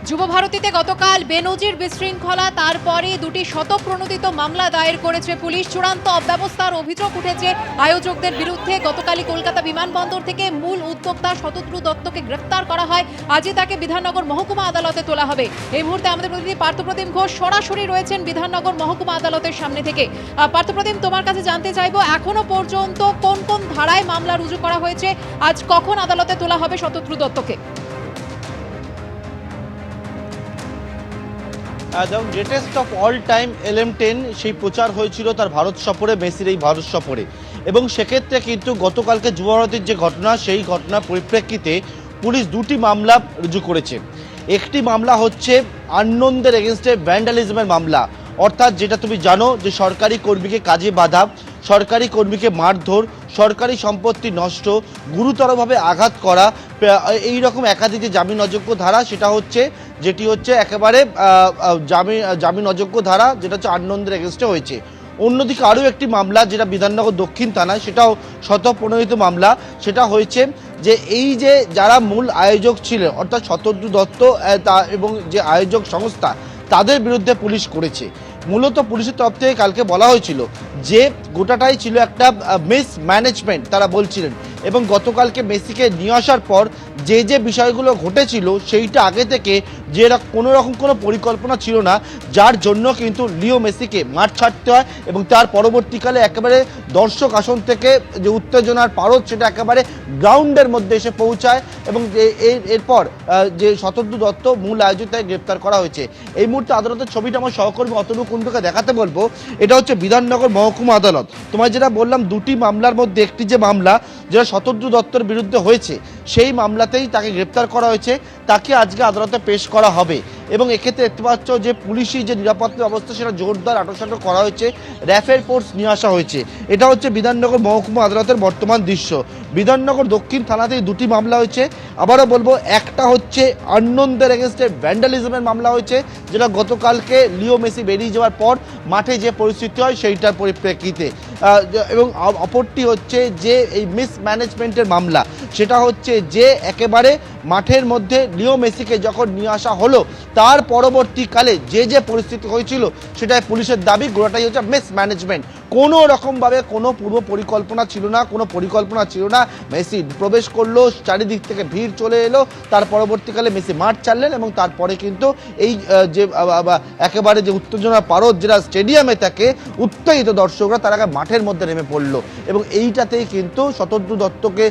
যুবভারতীতে গতকাল বেনজির বিশৃঙ্খলা, তারপরে দুটি শতপ্রণোদিত মামলা দায়ের করেছে পুলিশ। চূড়ান্ত অব্যবস্থার অভিযোগ উঠেছে আয়োজকদের বিরুদ্ধে। গতকালই কলকাতা বিমানবন্দর থেকে মূল উদ্যোক্তা শতদ্রু দত্তকে গ্রেফতার করা হয়। আজই তাকে বিধাননগর মহকুমা আদালতে তোলা হবে। এই মুহূর্তে আমাদের প্রতিনিধি পার্থপ্রতিম ঘোষ সরাসরি রয়েছেন বিধাননগর মহকুমা আদালতের সামনে থেকে। পার্থপ্রতিম, তোমার কাছে জানতে চাইবো, এখনো পর্যন্ত কোন কোন ধারায় মামলা রুজু করা হয়েছে, আজ কখন আদালতে তোলা হবে শতদ্রু দত্তকে? যেমন greatest of all time LM10 সেই প্রচার হয়েছিল তার ভারত সফরে, মেসির এই ভারত সফরে, এবং সেক্ষেত্রে কিন্তু গতকালকে যুবভারতীর যে ঘটনা, সেই ঘটনার পরিপ্রেক্ষিতে পুলিশ দুটি মামলা রুজু করেছে। একটি মামলা হচ্ছে আননোনদের এগেনস্টে ভ্যান্ডালিজমের মামলা, অর্থাৎ যেটা তুমি জানো যে সরকারি কর্মীকে কাজে বাধা, সরকারি কর্মীকে মারধর, সরকারি সম্পত্তি নষ্ট, গুরুতরভাবে আঘাত করা, এই রকম একাধিক যে জামিন অযোগ্য ধারা, সেটা হচ্ছে যেটি হচ্ছে একেবারে জামিন অযোগ্য ধারা, যেটা হচ্ছে আননোনদের এগেনস্টে হয়েছে। অন্যদিকে আরও একটি মামলা যেটা বিধাননগর দক্ষিণ থানায়, সেটাও শতপ্রণোদিত মামলা, সেটা হয়েছে যে এই যে যারা মূল আয়োজক ছিলেন অর্থাৎ শতদ্রু দত্ত এবং যে আয়োজক সংস্থা, তাদের বিরুদ্ধে পুলিশ করেছে। মূলত পুলিশের তরফ থেকে কালকে বলা হয়েছিল যে গোটাটাই ছিল একটা মিসম্যানেজমেন্ট, তারা বলছিলেন। এবং গতকালকে মেসিকে নিয়ে আসার পর যে যে বিষয়গুলো ঘটেছিল, সেইটা আগে থেকে যে কোনো রকম কোনো পরিকল্পনা ছিল না, যার জন্য কিন্তু লিও মেসিকে মাঠ ছাড়তে হয় এবং তার পরবর্তীকালে একেবারে দর্শক আসন থেকে যে উত্তেজনার পারদ, সেটা একেবারে গ্রাউন্ডের মধ্যে এসে পৌঁছায় এবং এরপর যে শতদ্রু দত্ত মূল আয়োজক তাকে গ্রেপ্তার করা হয়েছে। এই মুহূর্তে আদালতের ছবিটা আমার সহকর্মী অতনু কুণ্ডুকে দেখাতে বলবো। এটা হচ্ছে বিধাননগর মহকুমা আদালত। তোমায় যেটা বললাম, দুটি মামলার মধ্যে একটি যে মামলা যেটা শতদ্রু দত্তর বিরুদ্ধে হয়েছে, সেই মামলাতেই তাকে গ্রেপ্তার করা হয়েছে, তাকে আজকে আদালতে পেশ করা হবে। এবং এক্ষেত্রে দেখতে পাচ্ছ যে পুলিশি যে নিরাপত্তা ব্যবস্থা, সেটা জোরদার আটোসাটো করা হয়েছে, র্যাফের ফোর্স নিয়ে আসা হয়েছে। এটা হচ্ছে বিধাননগর মহকুমা আদালতের বর্তমান দৃশ্য। বিধাননগর দক্ষিণ থানাতেই দুটি মামলা হয়েছে। আবারও বলবো, একটা হচ্ছে আননোনদের এগেনস্টে ভ্যান্ডালিজমের মামলা হয়েছে, যেটা গতকালকে লিও মেসি বেরিয়ে যাওয়ার পর মাঠে যে পরিস্থিতি হয় সেইটার পরিপ্রেক্ষিতে, এবং অপরটি হচ্ছে যে এই মিসম্যানেজমেন্টের মামলা, সেটা হচ্ছে যে একেবারে মাঠের মধ্যে লিও মেসিকে যখন নিয়ে আসা হলো, তার পরবর্তীকালে যে যে পরিস্থিতি হয়েছিল, সেটাই পুলিশের দাবি গোটাটাই হচ্ছে মিসম্যানেজমেন্ট। কোনো রকমভাবে কোনো পূর্ব পরিকল্পনা ছিল না, কোনো পরিকল্পনা ছিল না। মেসি প্রবেশ করলো, চারিদিক থেকে ভিড় চলে এলো, তার পরবর্তীকালে মেসি মাঠ ছাড়লেন এবং তারপরে কিন্তু এই যে একেবারে যে উত্তেজনার পারদ, যেটা স্টেডিয়ামে থাকে উত্তেজিত দর্শকরা, তারা মাঠের মধ্যে নেমে পড়লো। এবং এইটাতেই কিন্তু শতদ্রু দত্তকে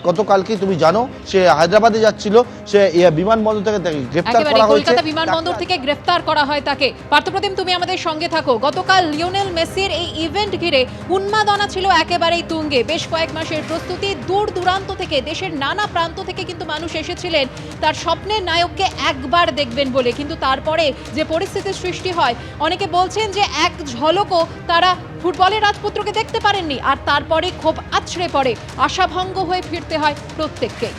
গতকালকে তুমি জানো সে হায়দ্রাবাদে যাচ্ছিল, সে বিমানবন্দর থেকে গ্রেফতার করা হয়েছে, কলকাতা বিমানবন্দর থেকে গ্রেফতার করা হয় তাকে। পার্থপ্রতিম, তুমি আমাদের সঙ্গে থাকো। গতকাল লিওনেল মেসির এই ইভেন্ট ঘিরে উন্মাদনা ছিল একেবারেই তুঙ্গে। বেশ কয়েক মাসের প্রস্তুতি, দূর দূরান্ত থেকে, দেশের নানা প্রান্ত থেকে কিন্তু মানুষ এসেছিলেন তার স্বপ্নের নায়ককে একবার দেখবেন বলে। কিন্তু তারপরে যে পরিস্থিতির সৃষ্টি হয়, অনেকে বলছেন যে এক ঝলকও তারা ফুটবলের রাজপুত্রকে দেখতে পারেননি, আর তারপরে ক্ষোভ আছড়ে পড়ে, আশাভঙ্গ হয়ে ফিরতে হয় প্রত্যেককে।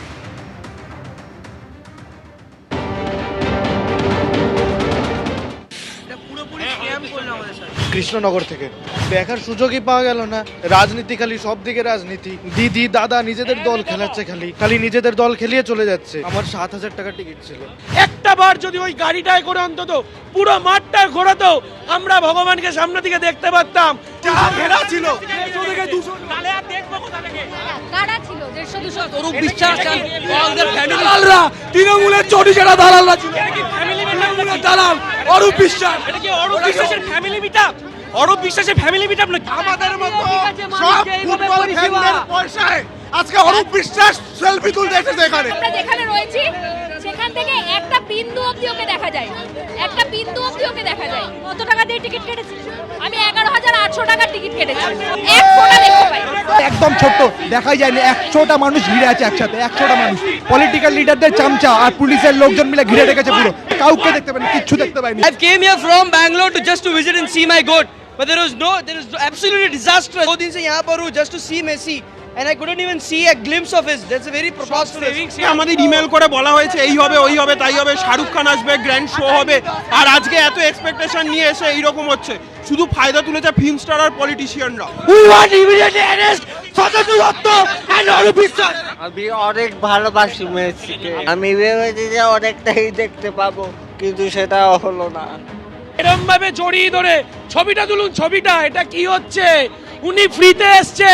কৃষ্ণনগর থেকে দেখার সুযোগই পাওয়া গেল না। রাজনীতি, খালি সব দিকে রাজনীতি। দিদি দাদা নিজেদের দল খেলাচ্ছে, খালি নিজেদের দল খেলিয়ে চলে যাচ্ছে। আমার 7,000 টাকা টিকিট ছিল। একটা বার যদি ওই গাড়িটায় করে অন্তত পুরো মাঠটা ঘোরাতো, আমরা ভগবানকে সামনে থেকে দেখতে পারতাম। ঘেরা ছিল, তৃণমূলের চটি যারা দালালরা ছিল, দালাল অরূপ বিশ্বাস, অরূপ বিশ্বাসের ফ্যামিলি মিটআপ, অরূপ বিশ্বাসের ফ্যামিলি মিটআপ না আমাদের মতো সব ফুটবল ফ্যানদের পয়সায় আজকে অরূপ বিশ্বাস সেলফি তুলতে এসেছে এখানে। আমরা যেখানে রয়েছি সেখান থেকে একটা বিন্দু অবধি ওকে দেখা যায়, একটা বিন্দু অবধি ওকে দেখা যায়। কত টাকা দিয়ে টিকিট কেটেছি আমি? 11,800 টাকার টিকিট কেটেছি, এক ফোঁটা দেখতে পাই। একদম ছোট্ট, দেখাই যায়নি। 100টা মানুষ ঘিরে আছে একসাথে, 100টা মানুষ। পলিটিক্যাল লিডারদের চামচা আর পুলিশের লোকজন মিলে ঘিরে রেখেছে পুরো। কাউকে দেখতে পাইনি, কিচ্ছু দেখতে পাইনি। I came here from Bangalore to just to visit and see my goat, but there is absolutely disaster. 2 दिन से यहाँ पर हूँ just to see Messi. and I couldn't even see a glimpse of it. That's a very preposterous. আমাদের email করে বলা হয়েছে এই হবে ওই হবে তাই হবে, শাহরুখ খান আসবে, গ্র্যান্ড শো হবে, আর আজকে এত এক্সপেকটেশন নিয়ে এসে এইরকম হচ্ছে। শুধু ফায়দা তুলেছে ফিল্ম স্টার আর পলিটিশিয়ানরা। আমি অনেক ভালোবাসি মেসিকে, আমি ভেবেছি যে অনেকটাই দেখতে পাবো, কিন্তু সেটা হলো না। এরম ভাবে জড়িয়ে ধরে ছবিটা তুলুন, ছবিটা এটা কি হচ্ছে? উনি ফ্রিতে এসছে,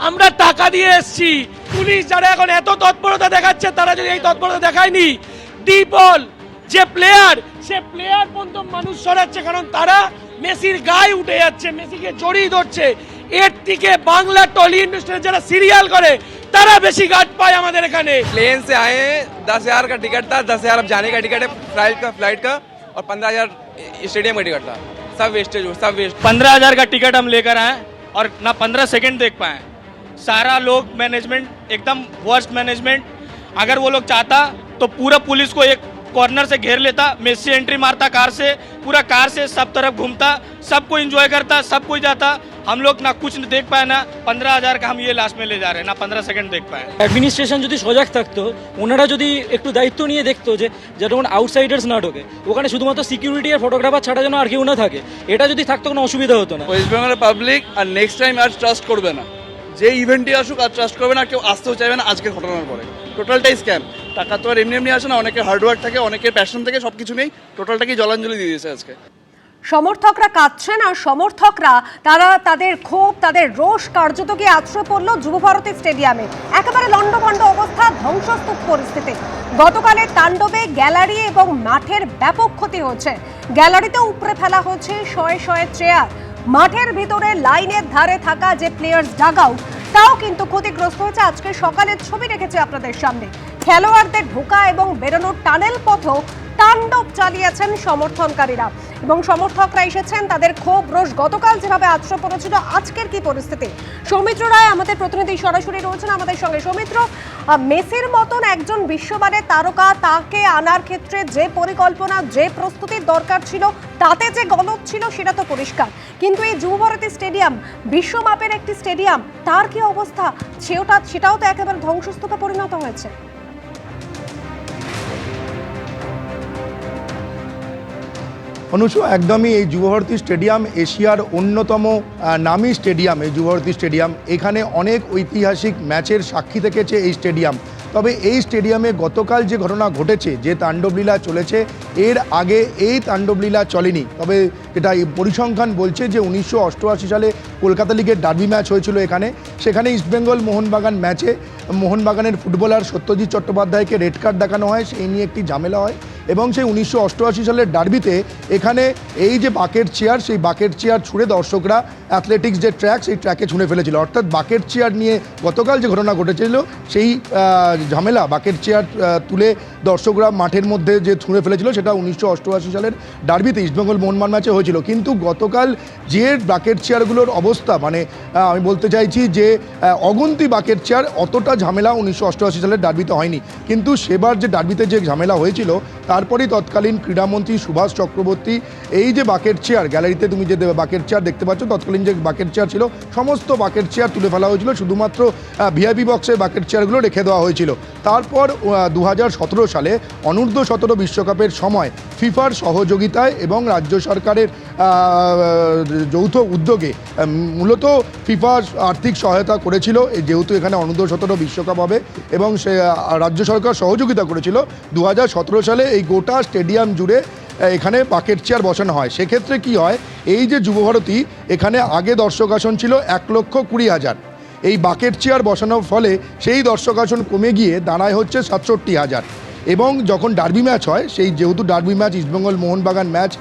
আমরা টাকা দিয়ে এসছি। পুলিশ যারা এখন এত তৎপরতা দেখাচ্ছে, তারা যদি এই তৎপরতা দেখায়নি, ডিপল যে প্লেয়ার, সে প্লেয়ার পর্যন্ত মানুষ সরাচ্ছে, কারণ তারা মেসির গায়ে উঠে যাচ্ছে, মেসিকে জড়িয়ে ধরছে। এর থেকে বাংলা টলি ইন্ডাস্ট্রি যারা সিরিয়াল করে তারা বেশি গার্ড পায় আমাদের এখানে। प्लेन से आए हैं, 10,000 का टिकट था, 10,000 अब जाने का टिकट है फ्लाइट का, और 15,000 स्टेडियम का टिकट था। सब वेस्टेज हो, सब वेस्ट। 15,000 का टिकट हम लेकर आए और ना 15 सेकंड देख पाए। सारा लोग मैनेजमेंट एकदम वर्स्ट मैनेजमेंट। अगर वो लोग चाहता तो पूरा पुलिस को एक कॉर्नर से घेर लेता, मेसी एंट्री मारता कार से, पूरा कार से सब तरफ घूमता, सबको एंजॉय करता, सब कोई जाता। हम लोग ना कुछ देख पाए, ना 15,000 का हम ये लास्ट में ले जा रहे हैं, ना 15 सेकंड देख पाए। অ্যাডমিনিস্ট্রেশন যদি সজাগ থাকতো, ওনারা যদি একটু দায়িত্ব নিয়ে দেখতো যে যখন আউটসাইডার্স না ঢোকে, ওখানে শুধুমাত্র সিকিউরিটি আর ফটোগ্রাফার ছাড়া যেন আর কেউ না থাকে, এটা যদি থাকতো কোনো অসুবিধা হতো না। ওয়েস্ট বেঙ্গলের পাবলিক আর নেক্সট টাইম আর ট্রাস্ট করবে না, যে ইভেন্টে আসুক আর ট্রাস্ট করবে না, কেউ আসতেও চাইবে না আজকের ঘটনার পরে। টোটালটাই স্ক্যাম। টাকা তো আর এমনি এমনি আসে না, অনেকের হার্ডওয়ার্ক থাকে, অনেকের প্যাশন থাকে, সব কিছু নেই, টোটালটাকেই জলাঞ্জলি দিয়ে দিয়েছে আজকে। সমর্থকরা কাঁদছেন, আর সমর্থকরা তারা তাদের ক্ষোভ, তাদের রোষ কার্যত গিয়ে আশ্রয় পড়ল যুবভারতী স্টেডিয়ামে। একেবারে লণ্ডভণ্ড অবস্থা, ধ্বংসস্তূপ পরিস্থিতি। গতকালের তাণ্ডবে গ্যালারি এবং মাঠের ব্যাপক ক্ষতি হয়েছে। গ্যালারিতে উপড়ে ফেলা হয়েছে শয়ে শয়ে চেয়ার। মাঠের ভিতরে লাইনের ধারে থাকা যে প্লেয়ার্স ডাগআউট, তাও কিন্তু ক্ষতিগ্রস্ত হয়েছে। আজকে সকালের ছবি রেখেছে আপনাদের সামনে। খেলোয়াড়দের ঢোকা এবং বেরোনোর টানেল পথও তাণ্ডব চালিয়েছেন সমর্থনকারীরা, এবং সমর্থকরা এসেছেন, তাদের ক্ষোভ রোষ গতকাল যেভাবে আশ্রয় পড়েছিল, আজকের কি পরিস্থিতি? সৌমিত্র রায় আমাদের প্রতিনিধি সরাসরি রয়েছেন আমাদের সঙ্গে। সৌমিত্র, মেসির মতন একজন বিশ্বমানের তারকা, তাকে আনার ক্ষেত্রে যে পরিকল্পনা, যে প্রস্তুতির দরকার ছিল, তাতে যে গলদ ছিল সেটা তো পরিষ্কার, কিন্তু এই যুবভারতী স্টেডিয়াম, বিশ্বমাপের একটি স্টেডিয়াম, তার কি অবস্থা? সেটাও তো একেবারে ধ্বংসস্তূপে পরিণত হয়েছে। অনুষু, একদমই এই যুবভারতী স্টেডিয়াম এশিয়ার অন্যতম নামী স্টেডিয়াম। এই যুবভারতী স্টেডিয়াম, এখানে অনেক ঐতিহাসিক ম্যাচের সাক্ষী থেকেছে এই স্টেডিয়াম। তবে এই স্টেডিয়ামে গতকাল যে ঘটনা ঘটেছে, যে তাণ্ডবলীলা চলেছে, এর আগে এই তাণ্ডবলীলা চলেনি। তবে যেটা পরিসংখ্যান বলছে যে 1988 সালে কলকাতা লিগের ডার্বি ম্যাচ হয়েছিল এখানে। সেখানে ইস্টবেঙ্গল মোহনবাগান ম্যাচে মোহনবাগানের ফুটবলার সত্যজিৎ চট্টোপাধ্যায়কে রেড কার্ড দেখানো হয়, সেই নিয়ে একটি ঝামেলা হয়, এবং সেই 1988 সালের ডার্বিতে এখানে এই যে বাকেট চেয়ার, সেই বাকেট চেয়ার ছুঁড়ে দর্শকরা অ্যাথলেটিক্স যে ট্র্যাক, সেই ট্র্যাকে ছুঁড়ে ফেলেছিল। অর্থাৎ বাকেট চেয়ার নিয়ে গতকাল যে ঘটনা ঘটেছিল, সেই ঝামেলা, বাকেট চেয়ার তুলে দর্শকরা মাঠের মধ্যে যে ছুঁড়ে ফেলেছিল, সেটা 1988 সালের ডার্বিতে ইস্টবেঙ্গল মোহনবাগান ম্যাচে হয়েছিল। কিন্তু গতকাল যে বাকেট চেয়ারগুলোর অবস্থা, মানে আমি বলতে চাইছি যে অগুন্তি বাকেট চেয়ার, অতটা ঝামেলা 1988 সালের ডার্বিতে হয়নি। কিন্তু সেবার যে ডার্বিতে যে ঝামেলা হয়েছিল, তারপরেই তৎকালীন ক্রীড়ামন্ত্রী সুভাষ চক্রবর্তী এই যে বাকেট চেয়ার, গ্যালারিতে তুমি যে বাকেট চেয়ার দেখতে পাচ্ছ, তৎকালীন যে বাকেট চেয়ার ছিল, সমস্ত বাকেট চেয়ার তুলে ফেলা হয়েছিল, শুধুমাত্র ভিআইপি বক্সে বাকেট চেয়ারগুলো রেখে দেওয়া হয়েছিল। তারপর 2017 সালে অনূর্ধ্ব-17 বিশ্বকাপের সময় ফিফার সহযোগিতায় এবং রাজ্য সরকারের যৌথ উদ্যোগে, মূলত ফিফা আর্থিক সহায়তা করেছিল, যেহেতু এখানে অনূর্ধ্ব-17 বিশ্বকাপ হবে, এবং সে রাজ্য সরকার সহযোগিতা করেছিল। 2017 সালে এই গোটা স্টেডিয়াম জুড়ে এখানে বাকেট চেয়ার বসানো হয়। সেক্ষেত্রে কি হয়, এই যে যুবভারতী, এখানে আগে দর্শক আসন ছিল 1,20,000। এই বাকেট চেয়ার বসানোর ফলে সেই দর্শক আসন কমে গিয়ে দাঁড়ায় হচ্ছে 67,000। এবং যখন ডার্বি ম্যাচ হয়, সেই যেহেতু derby match, East Bengal Mohun Bagan match,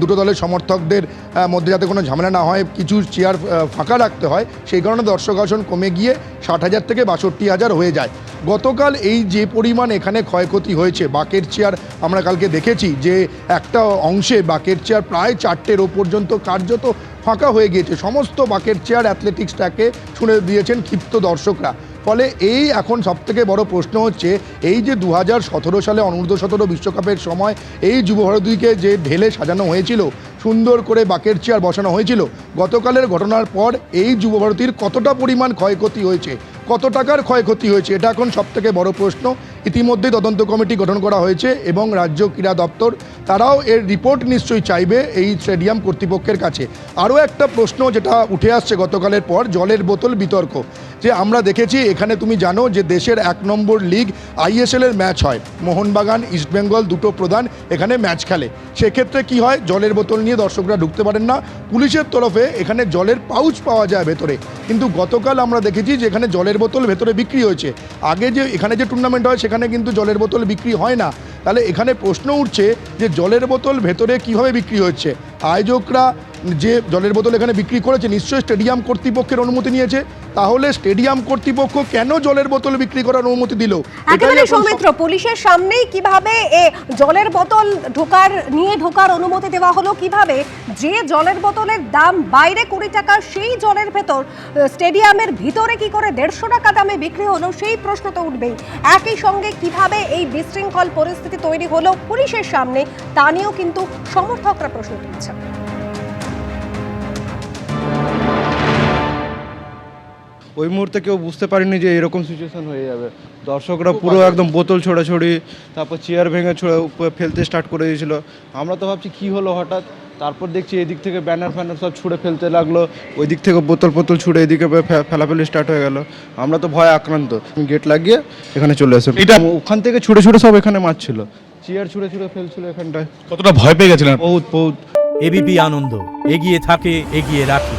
দুটো দলের সমর্থকদের মধ্যে যাতে কোনো ঝামেলা না হয়, কিছু চেয়ার ফাঁকা রাখতে হয়, সেই কারণে দর্শক আসন কমে গিয়ে 60,000 থেকে 62,000 হয়ে যায়। গতকাল এই যে পরিমাণ এখানে ক্ষয়ক্ষতি হয়েছে, বাকেট চেয়ার আমরা কালকে দেখেছি যে একটা অংশে বাকেট চেয়ার প্রায় 4টে রো পর্যন্ত কার্যত ফাঁকা হয়ে গিয়েছে। সমস্ত বাকেট চেয়ার অ্যাথলেটিক্স ট্র্যাকে ছুঁড়ে দিয়েছেন ক্ষিপ্ত দর্শকরা। ফলে এই এখন সবথেকে বড় প্রশ্ন হচ্ছে এই যে 2017 সালে অনূর্ধ্ব-17 বিশ্বকাপের সময় এই যুবভারতীকে যে ঢেলে সাজানো হয়েছিল, সুন্দর করে বাকের চেয়ার বসানো হয়েছিল, গতকালের ঘটনার পর এই যুবভারতীর কতটা পরিমাণ ক্ষয়ক্ষতি হয়েছে, কত টাকার ক্ষয়ক্ষতি হয়েছে, এটা এখন সবথেকে বড় প্রশ্ন। ইতিমধ্যেই তদন্ত কমিটি গঠন করা হয়েছে এবং রাজ্য ক্রীড়া দপ্তর তারাও এর রিপোর্ট নিশ্চয়ই চাইবে এই স্টেডিয়াম কর্তৃপক্ষের কাছে। আরও একটা প্রশ্ন যেটা উঠে আসছে গতকালের পর, জলের বোতল বিতর্ক। যে আমরা দেখেছি এখানে, তুমি জানো যে দেশের 1 নম্বর লিগ ISL-এর ম্যাচ হয়, মোহনবাগান ইস্টবেঙ্গল দুটো প্রধান এখানে ম্যাচ খেলে। সেক্ষেত্রে কি হয়, জলের বোতল নিয়ে দর্শকরা ঢুকতে পারেন না, পুলিশের তরফে এখানে জলের পাউচ পাওয়া যায় ভেতরে। কিন্তু গতকাল আমরা দেখেছি যে এখানে জলের বোতল ভেতরে বিক্রি হয়েছে। আগে যে এখানে যে টুর্নামেন্ট হয় সেখানে কিন্তু জলের বোতল বিক্রি হয় না। তাহলে এখানে প্রশ্ন উঠছে যে জলের বোতল ভেতরে কিভাবে বিক্রি হচ্ছে। আয়োজকরা যে জলের বোতল এখানে বিক্রি করেছে নিশ্চয়ই স্টেডিয়াম কর্তৃপক্ষের অনুমতি নিয়েছে, তাহলে স্টেডিয়াম কর্তৃপক্ষ কেন জলের বোতল বিক্রি করার অনুমতি দিল? একেবারে সৌমিত্র, পুলিশের সামনেই কিভাবে জলের বোতল ঢোকার অনুমতি দেওয়া হলো? কিভাবে যে জলের বোতলের দাম বাইরে 20 টাকা, সেই জলের ভেতর স্টেডিয়ামের ভিতরে কি করে 150 টাকা দামে বিক্রি হলো, সেই প্রশ্ন তো উঠবেই। একই সঙ্গে কিভাবে এই বিশৃঙ্খল পরিস্থিতি তৈরি হলো পুলিশের সামনে, তা নিয়েও কিন্তু সমর্থকরা প্রশ্ন তুলছেন। ওই মুহূর্তে কেউ বুঝতে পারেনি যে এরকম সিচুয়েশন হয়ে যাবে। দর্শকরা পুরো একদম বোতল ছোড়াছড়ি, তারপর চেয়ার ভেঙে ফেলতে স্টার্ট করে দিয়েছিল। আমরা তো ভাবছি কি হলো হঠাৎ, তারপর দেখছি এদিক থেকে ব্যানার ফ্যানার সব ছুঁড়ে ফেলতে লাগলো, ওই দিক থেকে বোতল ছুঁড়ে এদিকে ফেলাফেলি স্টার্ট হয়ে গেল। আমরা তো ভয় আক্রান্ত, গেট লাগিয়ে এখানে চলে আসে। এটা ওখান থেকে ছুঁড়ে সব এখানে মারছিল, চেয়ার ছুঁড়ে ফেলছিল এখানটায়। কতটা ভয় পেয়ে গেছিলেন? বহুত। এবিপি আনন্দ, এগিয়ে থাকে, এগিয়ে রাখে।